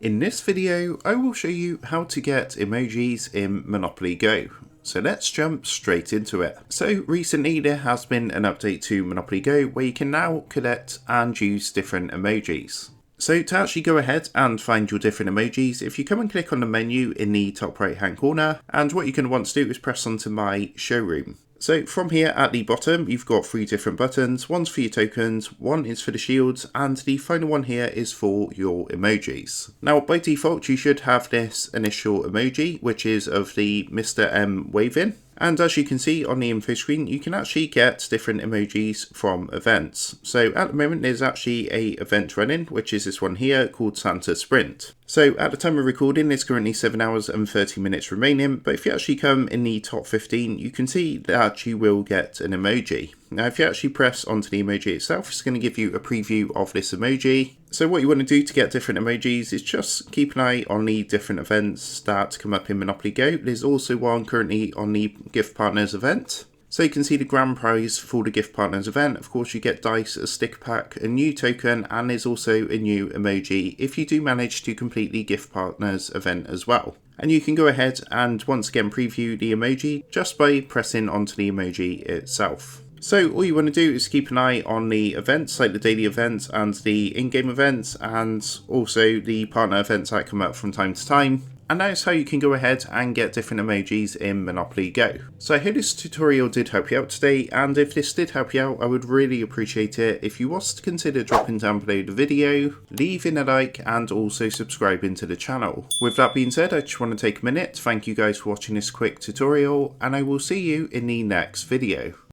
In this video, I will show you how to get emojis in Monopoly Go. So let's jump straight into it. So recently there has been an update to Monopoly Go where you can now collect and use different emojis. So to actually go ahead and find your different emojis, if you come and click on the menu in the top right hand corner, and what you're going to want to do is press onto my showroom. So from here at the bottom, you've got three different buttons. One's for your tokens, one is for the shields, and the final one here is for your emojis. Now, by default, you should have this initial emoji, which is of the Mr. M waving. And as you can see on the info screen, you can actually get different emojis from events. So at the moment, there's actually a event running, which is this one here called Santa Sprint. So at the time of recording, there's currently 7 hours and 30 minutes remaining. But if you actually come in the top 15, you can see that you will get an emoji. Now, if you actually press onto the emoji itself, it's going to give you a preview of this emoji. So what you want to do to get different emojis is just keep an eye on the different events that come up in Monopoly Go. There's also one currently on the Gift Partners event. So you can see the grand prize for the Gift Partners event. Of course, you get dice, a sticker pack, a new token, and there's also a new emoji if you do manage to complete the Gift Partners event as well. And you can go ahead and once again preview the emoji just by pressing onto the emoji itself. So all you want to do is keep an eye on the events, like the daily events and the in-game events, and also the partner events that come up from time to time. And that is how you can go ahead and get different emojis in Monopoly Go. So I hope this tutorial did help you out today, and if this did help you out, I would really appreciate it if you was to consider dropping down below the video, leaving a like, and also subscribing to the channel. With that being said, I just want to take a minute to thank you guys for watching this quick tutorial, and I will see you in the next video.